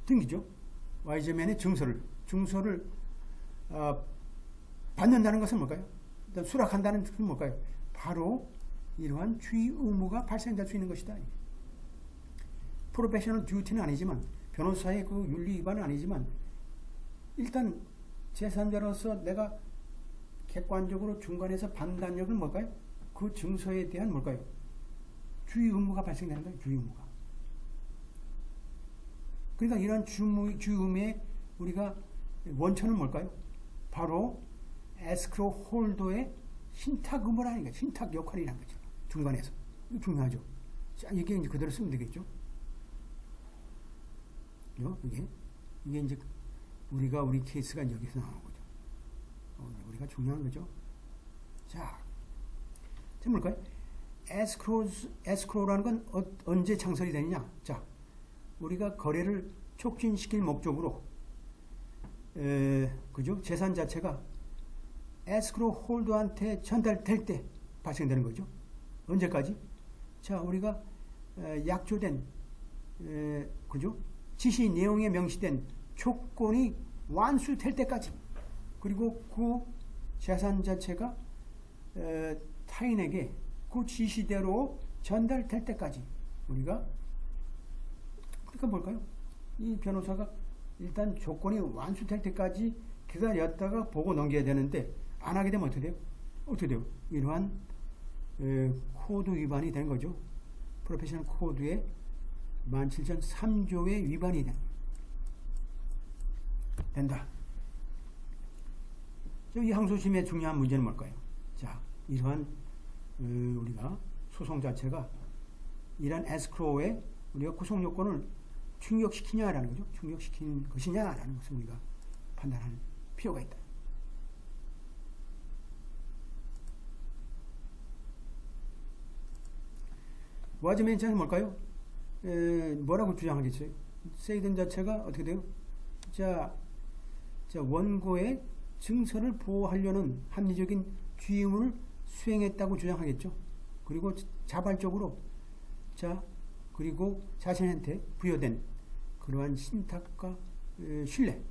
등기죠. Y제면의 증서를 받는다는 것은 뭘까요? 일단 수락한다는 것은 뭘까요? 바로 이러한 주의 의무가 발생될 수 있는 것이다. 프로페셔널 듀티는 아니지만, 변호사의 그 윤리 위반은 아니지만, 일단 제3자로서 내가 객관적으로 중간에서 판단력을 뭘까요? 그 증서에 대한 뭘까요? 주의 의무가 발생되는 거예요. 주의 의무가. 그러니까 이런 주의 의무의 우리가 원천은 뭘까요? 바로 에스크로 홀더의 신탁 의무라는 거예요. 신탁 역할이라는 거죠. 중간에서. 이거 중요하죠. 자, 이게 이제 그대로 쓰면 되겠죠. 이게 이제 우리 케이스가 여기서 나오는 거죠. 우리가 중요한 거죠. 자, 뭘까요? 에스크로라는 건 언제 창설이 되느냐? 자, 우리가 거래를 촉진시킬 목적으로, 그죠? 재산 자체가 에스크로 홀더한테 전달될 때 발생되는 거죠. 언제까지? 자, 우리가 약조된, 그죠? 지시 내용에 명시된 조건이 완수될 때까지, 그리고 그 재산 자체가 타인에게 그 지시대로 전달될 때까지 우리가, 그러니까 뭘까요? 이 변호사가 일단 조건이 완수될 때까지 기다렸다가 보고 넘겨야 되는데, 안 하게 되면 어떻게 돼요? 이러한 코드 위반이 되는 거죠. 프로페셔널 코드의 17,003조의 위반이 된다. 이 항소심의 중요한 문제는 뭘까요? 자, 이러한 우리가 소송 자체가 이러한 에스크로의 우리가 구속 요건을 충족시키냐라는 거죠. 충족시킨 것이냐라는 것을 우리가 판단할 필요가 있다. 와즈맨 입장은 뭘까요? 뭐라고 주장하겠어요? 세이든 자체가 어떻게 돼요? 자, 원고의 증서를 보호하려는 합리적인 주의 의무를 수행했다고 주장하겠죠. 그리고 자발적으로, 그리고 자신한테 부여된 그러한 신탁과 신뢰죠.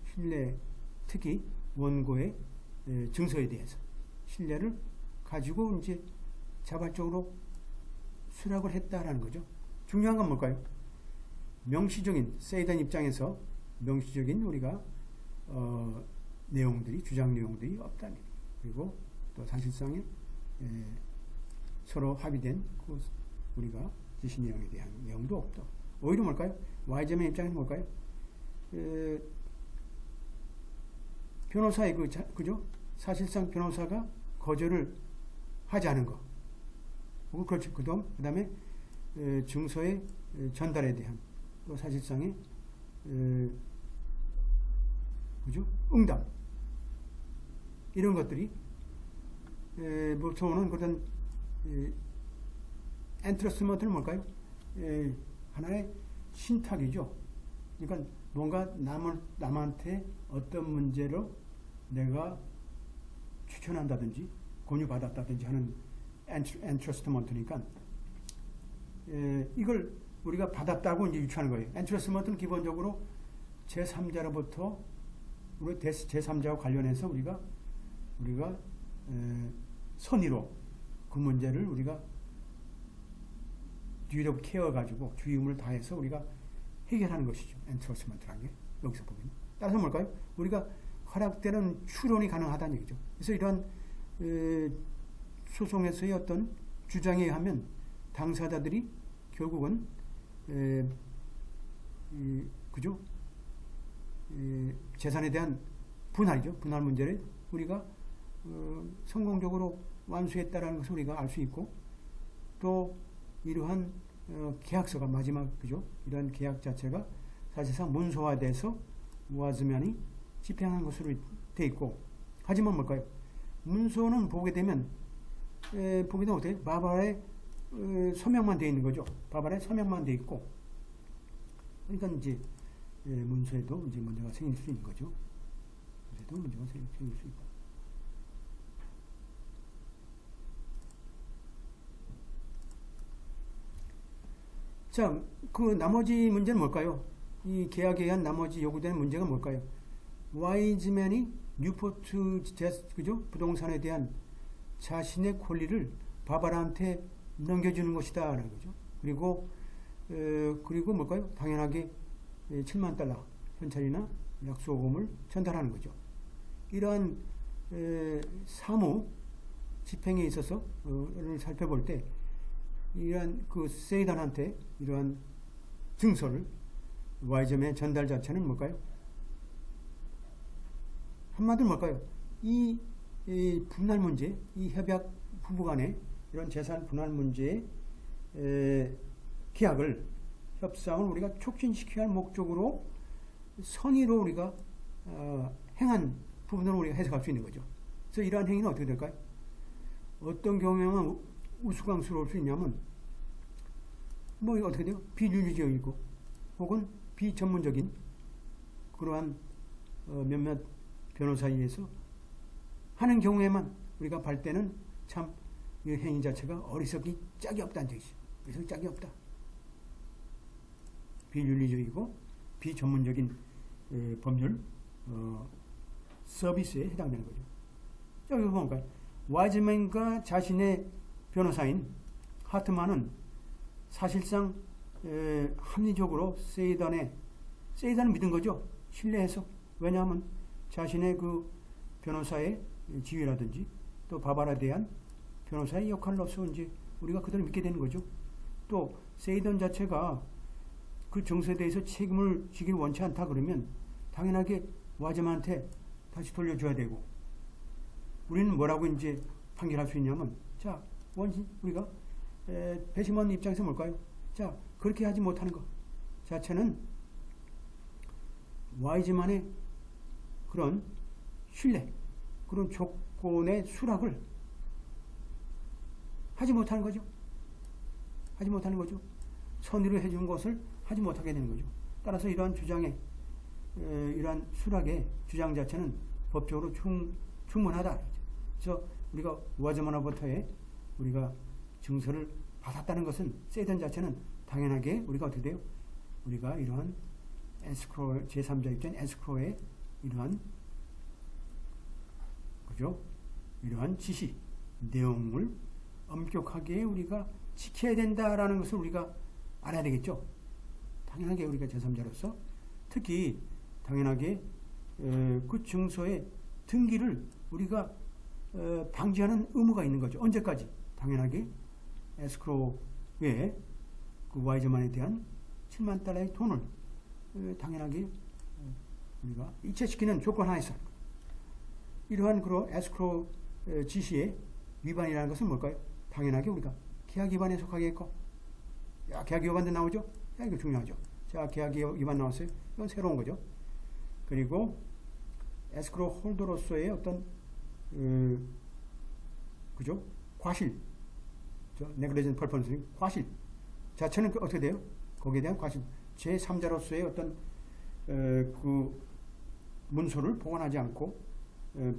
신뢰, 특히 원고의 증서에 대해서 신뢰를 가지고 이제 자발적으로 수락을 했다라는 거죠. 중요한 건 뭘까요? 명시적인, 세이든 입장에서 명시적인 우리가 주장 내용들이 없다는 거예요. 그리고 또 사실상에 서로 합의된 그 우리가 지시 내용에 대한 내용도 없다. 오히려 뭘까요? Y제면 입장에서 뭘까요? 변호사의 그죠? 사실상 변호사가 거절을 하지 않은 거. 그렇죠. 그 다음에 증서의 전달에 대한 또 사실상의 그죠? 응답, 이런 것들이 보통은 그런 엔트러스먼트는 뭘까요? 하나의 신탁이죠. 그러니까 뭔가 남한테 어떤 문제로 내가 추천한다든지 권유받았다든지 하는 엔트러스먼트니까 이걸 우리가 받았다고 이제 유추하는 거예요. 엔트러스먼트는 기본적으로 제3자로부터 우리 제3자와 관련해서 우리가 선의로 그 문제를 우리가 duty of care 가지고 주의 의무를 다해서 우리가 해결하는 것이죠. 엔트러스먼트라는 게 여기서 보면. 따라서 뭘까요? 우리가 허락되는 추론이 가능하다는 얘기죠. 그래서 이러한 소송에서의 어떤 주장에 의하면 당사자들이 결국은 그죠? 재산에 대한 분할이죠. 분할 문제를 우리가 성공적으로 완수했다라는 것을 우리가 알 수 있고, 또 이러한 계약서가 마지막 그죠? 이러한 계약 자체가 사실상 문서화돼서 와즈면이 집행한 것으로 돼 있고, 하지만 뭘까요? 문서는 보게 되면 어떻게 바바라의 서명만 돼 있는 거죠. 바바라의 서명만 돼 있고, 그러니까 이제 문서에도 이제 문제가 생길 수 있는 거죠. 문서에도 문제가 생길 수 있다. 자, 그 나머지 문제는 뭘까요? 이 계약에 의한 나머지 요구되는 문제가 뭘까요? 와이즈맨이 뉴포트 그죠? 부동산에 대한 자신의 권리를 바바라한테 넘겨주는 것이다 라는 거죠. 그리고 뭘까요? 당연하게 7만 달러 현찰이나 약수금을 전달하는 거죠. 이러한 사무 집행에 있어서 를 살펴볼 때 이러한 그 세이단한테 이러한 증서를 와이즈맨의 전달 자체는 뭘까요? 한마디로 뭘까요? 이 분할 문제, 이 협약 부부간의 이런 재산 분할 문제의 계약을 협상을 우리가 촉진시켜야 할 목적으로 선의로 우리가 행한 부분으로 우리가 해석할 수 있는 거죠. 그래서 이러한 행위는 어떻게 될까요? 어떤 경우에만 우스꽝스러울 수 있냐면 뭐 이거 어떻게 돼요? 비윤리적이고 혹은 비전문적인 그러한 몇몇 변호사에 의해서 하는 경우에만 우리가 볼 때는 참 이 행위 자체가 어리석기 짝이 없다는 뜻이죠. 어리석기 짝이 없다. 비윤리적이고 비전문적인 법률 서비스에 해당되는 거죠. 자, 여기 보니까 와이즈맨과 자신의 변호사인 하트만은 사실상 합리적으로 세이단을 믿은 거죠. 신뢰해서. 왜냐하면 자신의 그 변호사의 지위라든지 또 바바라에 대한 변호사의 역할로서 이제 우리가 그들을 믿게 되는 거죠. 또 세이던 자체가 그 정서에 대해서 책임을 지길 원치 않다 그러면 당연하게 와이즈맨한테 다시 돌려줘야 되고, 우리는 뭐라고 이제 판결할 수 있냐면, 자, 우리가 배심원 입장에서 뭘까요? 자, 그렇게 하지 못하는 것 자체는 와이즈만의 그런 신뢰, 그런 조건의 수락을 하지 못하는 거죠. 하지 못하는 거죠. 선의로 해준 것을 하지 못하게 되는 거죠. 따라서 이러한 주장에, 이러한 수락의 주장 자체는 법적으로 충분하다. 그래서 우리가 와이즈만으로부터의 우리가 증서를 받았다는 것은, 세이던 자체는 당연하게 우리가 어떻게 돼요? 우리가 이러한 에스크로, 제3자 입장 에스크로의 이러한, 그죠? 이러한 지시, 내용을 엄격하게 우리가 지켜야 된다라는 것을 우리가 알아야 되겠죠? 당연하게 우리가 제3자로서 특히 당연하게 그 증서의 등기를 우리가 방지하는 의무가 있는 거죠. 언제까지? 당연하게 에스크로에 그 와이즈만에 대한 7만 달러의 돈을 당연하게 우리가 이체시키는 조건 하에서 이러한 그런 에스크로 지시의 위반이라는 것은 뭘까요? 당연하게 우리가 계약 위반에 속하겠고, 야, 계약 위반도 나오죠? 야, 이거 중요하죠. 자, 계약 위반 나왔어요. 이건 새로운 거죠. 그리고 에스크로 홀더로서의 어떤 그죠? 과실, 네글리전트 퍼포먼스, 과실 자체는 어떻게 돼요? 거기에 대한 과실, 제3자로서의 어떤 그 문서를 보관하지 않고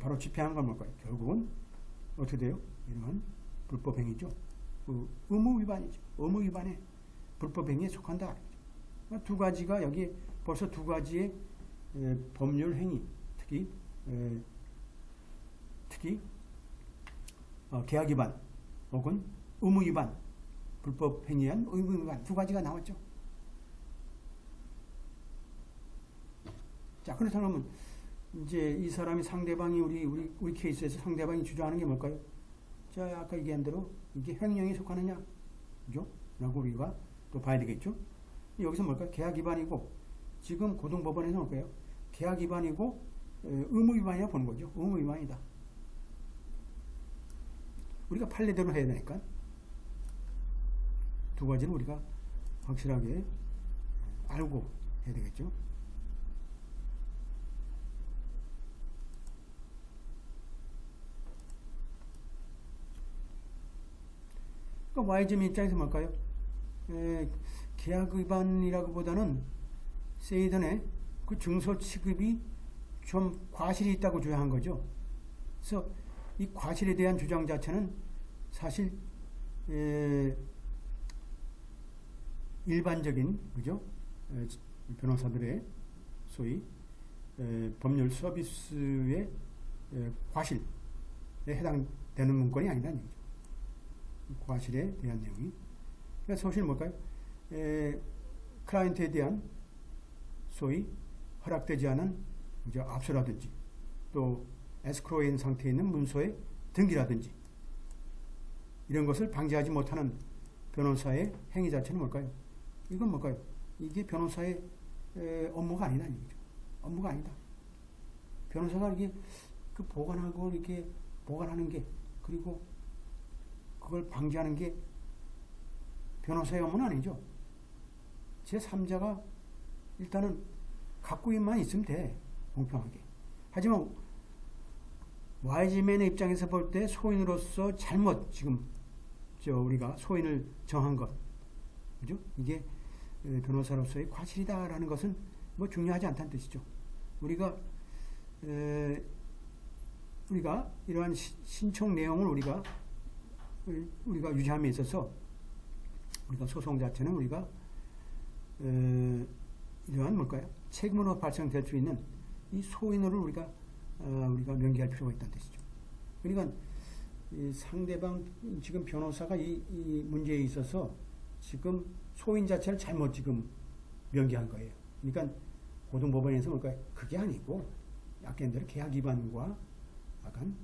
바로 집행한 건 뭘까요? 결국은 어떻게 돼요? 이러한 불법 행위죠. 그 의무 위반이죠. 의무 위반에 불법 행위에 속한다. 두 가지가 여기 벌써 두 가지의 법률 행위, 특히 계약 위반 혹은 의무 위반, 불법 행위한 의무 위반 두 가지가 나왔죠. 자, 그렇다면 이제 이 사람이 상대방이 우리 케이스에서 상대방이 주장하는 게 뭘까요? 자, 아까 얘기한 대로 이게 횡령에 속하느냐, 그죠? 라고 우리가 또 봐야 되겠죠. 여기서 뭘까요? 계약 위반이고, 지금 고등법원에서 뭘까요? 계약 위반이고 의무 위반이라 보는 거죠. 의무 위반이다. 우리가 판례대로 해야 되니까 두 가지를 우리가 확실하게 알고 해야 되겠죠. 그러니까 와이즈맨 입장에서 뭘까요? 계약 위반이라고 보다는 세이던의 그 증서 취급이 좀 과실이 있다고 주장한 거죠. 그래서 이 과실에 대한 주장 자체는 사실 일반적인 그죠? 변호사들의 소위 법률 서비스의 과실에 해당되는 문건이 아니라는 얘기죠. 과실에 대한 내용이. 그러니까 소실 뭘까요? 클라이언트에 대한 소위 허락되지 않은 압수라든지 또 에스크로인 상태에 있는 문서의 등기라든지 이런 것을 방지하지 못하는 변호사의 행위 자체는 뭘까요? 이건 뭘까요? 이게 변호사의 업무가 아니라는 얘기죠. 업무가 아니다. 변호사가 이렇게 그 보관하고 이렇게 보관하는 게 그리고 그걸 방지하는 게 변호사의 업무는 아니죠. 제3자가 일단은 갖고 있만 있으면 돼. 공평하게. 하지만 YG맨의 입장에서 볼 때 소인으로서 잘못 지금 우리가 소인을 정한 것 그죠? 이게 변호사로서의 과실이다라는 것은 뭐 중요하지 않다는 뜻이죠. 우리가 이러한 신청 내용을 우리가 유지함에 있어서 우리가 소송 자체는 우리가 이러한 뭘까요? 책임으로 발생될 수 있는 이 소인으로 우리가 명기할 필요가 있다는 뜻이죠. 그러니까 상대방 지금 변호사가 이 문제에 있어서 지금 소인 자체를 잘못 지금 명기한 거예요. 그러니까 고등법원에서 뭘까요? 그게 아니고 아까 대로 계약 위반과 약간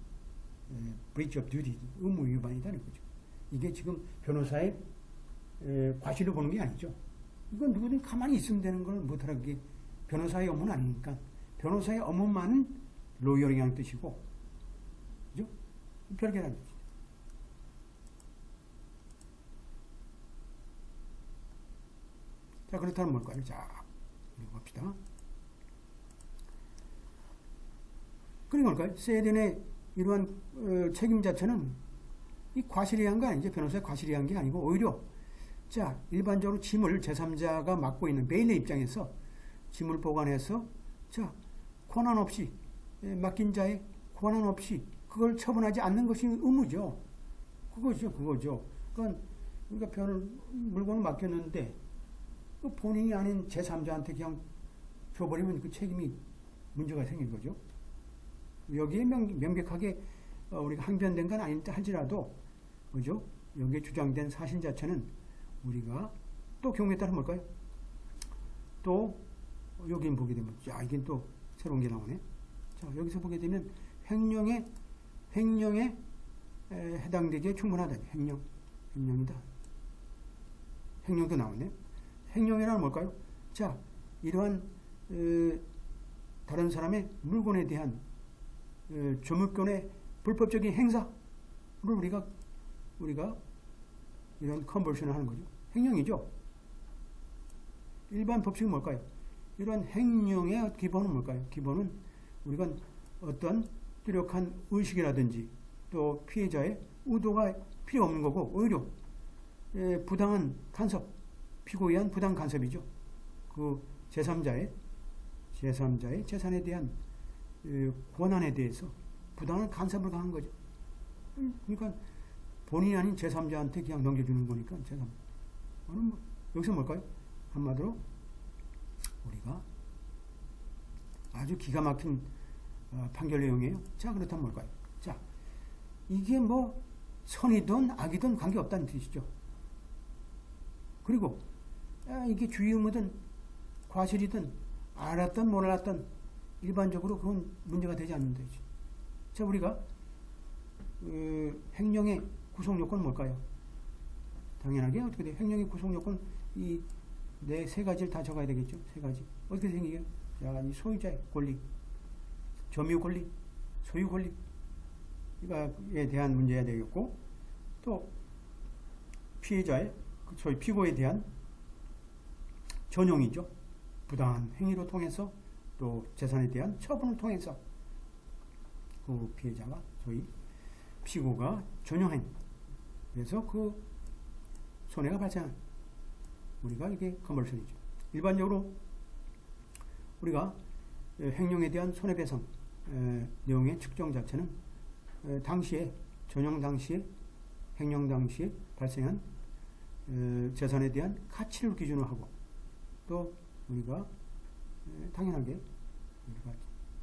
breach of duty 의무 위반이라는 거죠. 이게 지금 변호사의 과실로 보는 게 아니죠. 이건 누구든 가만히 있으면 되는 걸 못하라는 게 변호사의 업무는 아니니까 변호사의 업무만은 로이어링이라는 뜻이고 그죠? 별개라는 뜻이죠. 자, 그렇다면 뭘까요? 자, 봅시다. 그리고 뭘까요? 세덴의 이러한 책임 자체는 이 과실이 한 거 아니죠. 변호사의 과실이 한 게 아니고 오히려 자, 일반적으로 짐을 제3자가 맡고 있는 베일의 입장에서 짐을 보관해서 자, 권한 없이 맡긴 자의 권한 없이 그걸 처분하지 않는 것이 의무죠. 그거죠. 그러니까 물건을 맡겼는데 그 본인이 아닌 제3자한테 그냥 줘버리면 그 책임이 문제가 생긴 거죠. 여기에 명백하게 우리가 항변된 건 아니다 할지라도 그죠? 여기에 주장된 사실 자체는 우리가 또 경우에 따라 뭘까요? 또 여기 보게 되면 자, 이게 또 새로운 게 나오네. 자, 여기서 보게 되면 횡령에 해당되기에 충분하다. 횡령이다. 횡령도 나오네. 횡령이란 뭘까요? 자, 이러한 다른 사람의 물건에 대한 점유권의 불법적인 행사를 우리가 이런 컨버션을 하는 거죠. 횡령이죠. 일반 법칙은 뭘까요? 이런 횡령의 기본은 뭘까요? 기본은 우리가 어떤 뚜렷한 의식이라든지 또 피해자의 의도가 필요 없는 거고 오히려 부당한 간섭, 피고에 의한 부당 간섭이죠. 그 제3자의 재산에 대한 권한에 대해서 부당한 간섭을 가한 거죠. 그러니까 본인이 아닌 제3자한테 그냥 넘겨주는 거니까 제3. 여기서 뭘까요? 한마디로 우리가 아주 기가 막힌 판결 내용이에요. 자, 그렇다면 뭘까요? 자, 이게 뭐 선이든 악이든 관계없다는 뜻이죠. 그리고 이게 주의 의무든 과실이든 알았든 몰랐든 일반적으로 그건 문제가 되지 않는 거죠. 자, 우리가 횡령의 구속 요건은 뭘까요? 당연하게 어떻게 돼요? 횡령의 구속 요건 이 네 세 가지를 다 적어야 되겠죠. 세 가지. 어떻게 생기게요? 자, 이 소유자의 권리, 점유 권리, 소유 권리 이거에 대한 문제가 되겠고 또 피해자의 소위 피고에 대한 전용이죠. 부당한 행위로 통해서 또 재산에 대한 처분을 통해서 그 피해자가 소위 피고가 전용행 그래서 그 손해가 발생한 우리가 이게 컨버션이죠. 일반적으로 우리가 횡령에 대한 손해배상 내용의 측정 자체는 당시에 전용 당시에 횡령 당시에 발생한 재산에 대한 가치를 기준으로 하고 또 우리가 당연하게 우리가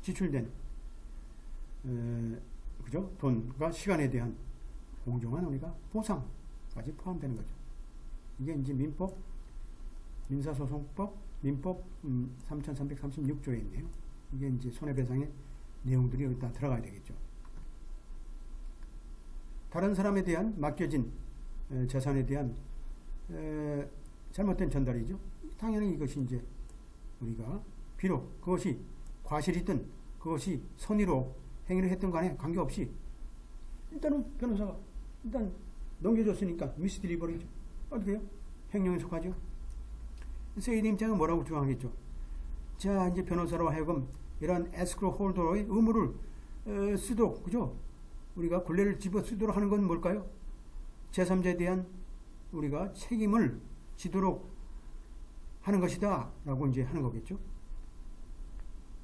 지출된 그죠? 돈과 시간에 대한 공정한 우리가 보상까지 포함되는 거죠. 이게 이제 민법, 민사소송법, 민법 3336조에 있네요. 이게 이제 손해배상의 내용들이 여기 다 들어가야 되겠죠. 다른 사람에 대한 맡겨진 재산에 대한 잘못된 전달이죠. 당연히 이것이 이제 우리가 비록 그것이 과실이든 그것이 선의로 행위를 했던 간에 관계없이 일단은 변호사가 일단 넘겨줬으니까 미스딜리버리죠. 어떻게 해요? 횡령에 속하죠. 세이드 입장은 뭐라고 주장하겠죠? 자, 이제 변호사로 하여금 이런 에스크로 홀더의 의무를 쓰도록, 그죠? 우리가 굴레를 집어 쓰도록 하는 건 뭘까요? 제3자에 대한 우리가 책임을 지도록 하는 것이다 라고 이제 하는 거겠죠.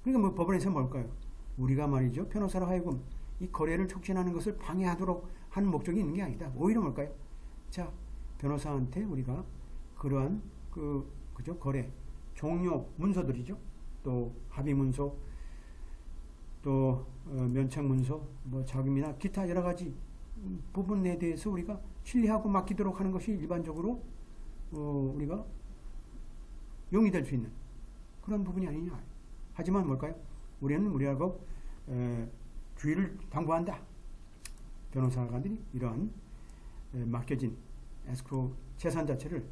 그러니까 뭐 법원에서 뭘까요? 우리가 말이죠, 변호사로 하여금 이 거래를 촉진하는 것을 방해하도록 하는 목적이 있는 게 아니다. 오히려 뭘까요? 자, 변호사한테 우리가 그러한 그죠, 거래 종료 문서들이죠. 또 합의 문서, 또 면책 문서, 뭐 자금이나 기타 여러 가지 부분에 대해서 우리가 신뢰하고 맡기도록 하는 것이 일반적으로 우리가 용이될 수 있는 그런 부분이 아니냐. 하지만 뭘까요? 우리는 우리하고 주의를 당부한다. 변호사관들이 이러한 맡겨진 에스크로 재산 자체를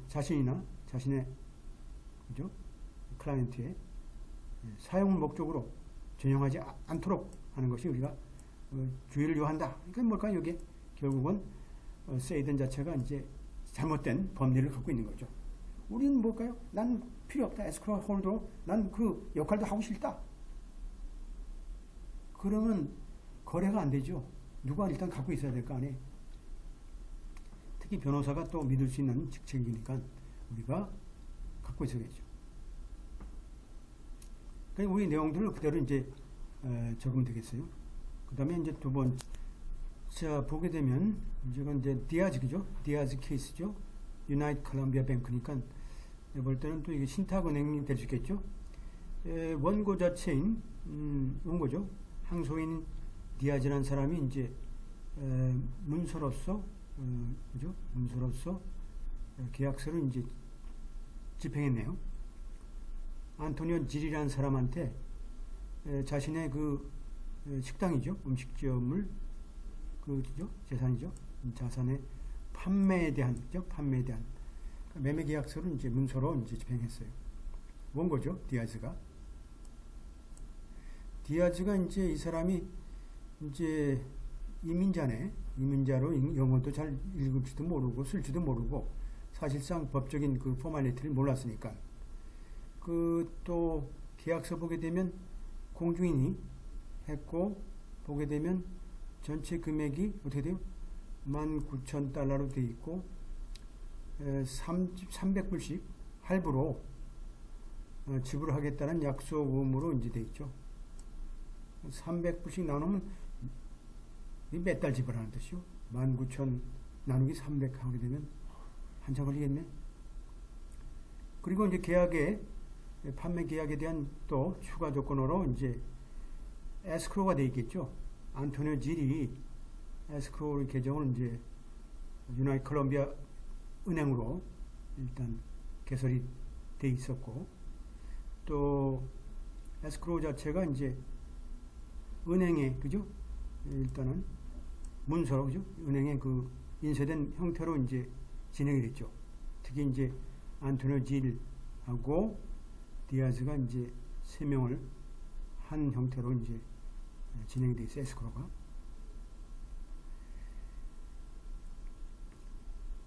자신이나 자신의 그죠? 클라이언트의 사용 목적으로 전용하지 않도록 하는 것이 우리가 주의를 요한다. 그러니까 뭘까요? 이게 결국은 세이든 자체가 이제 잘못된 법리를 갖고 있는 거죠. 우리는 뭘까요? 난 필요 없다. 에스크로 홀더, 난 그 역할도 하고 싫다. 그러면 거래가 안 되죠. 누가 일단 갖고 있어야 될 거 아니에요. 특히 변호사가 또 믿을 수 있는 직책이니까 우리가 갖고 있어야겠죠. 그러니까 우리 내용들을 그대로 이제 적으면 되겠어요. 그 다음에 이제 두 번째, 자, 보게 되면, 이건 이제 디아즈, 그죠? 디아즈 케이스죠? 유나이트 콜롬비아 뱅크니까, 볼 때는 또 이게 신탁은행이 될 수 있겠죠? 원고 자체인, 원고죠? 항소인 디아즈라는 사람이 이제, 문서로서, 그죠? 문서로서 계약서를 이제 집행했네요. 안토니오 질이라는 사람한테 자신의 그 식당이죠. 음식점을 그죠? 재산이죠. 자산의 판매에 대한 그죠? 판매에 대한 매매 계약서를 이제 문서로 이제 집행했어요. 원고죠. 디아즈가 이제 이 사람이 이제 이민자로 영어도 잘 읽을지도 모르고 쓸지도 모르고 사실상 법적인 그 포멀리티를 몰랐으니까 또 계약서 보게 되면 공중인이 했고 보게 되면 전체 금액이 어떻게 돼요? 19,000달러로 되어 있고 300불씩 할부로 지불하겠다는 약속 의무로 이제 되어 있죠. 300불씩 나누면 몇 달 지불하는 뜻이요? 19,000 나누기 300 하게 되면 한참 걸리겠네. 그리고 이제 판매 계약에 대한 또 추가 조건으로 이제 에스크로가 되어 있겠죠. 안토니오 질이 에스크로 계정을 이제 유나이트 콜롬비아 은행으로 일단 개설이 돼 있었고 또 에스크로 자체가 이제 은행에 그죠? 일단은 문서로 그죠? 은행에 그 인쇄된 형태로 이제 진행이 됐죠. 특히 이제 안토니오 질하고 디아즈가 이제 3명을 한 형태로 이제 진행이 돼 있어요. 에스크로가.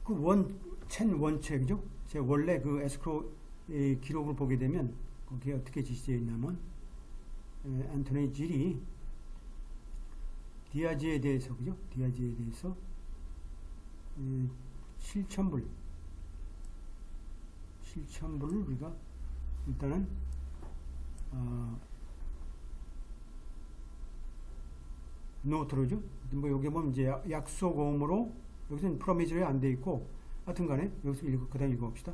그 원체, 그죠? 제 원래 그 에스크로의 기록을 보게 되면 거기에 어떻게 지시되어 있냐면 안토니 질이 디아즈에 대해서, 그죠? 디아즈에 대해서 7,000불을 우리가 일단은 노트로죠. 뭐 여기 보면 이제 약속음으로 여기서는 프로미저리 안 돼 있고 하여튼간에 여기서 그다음 읽어봅시다.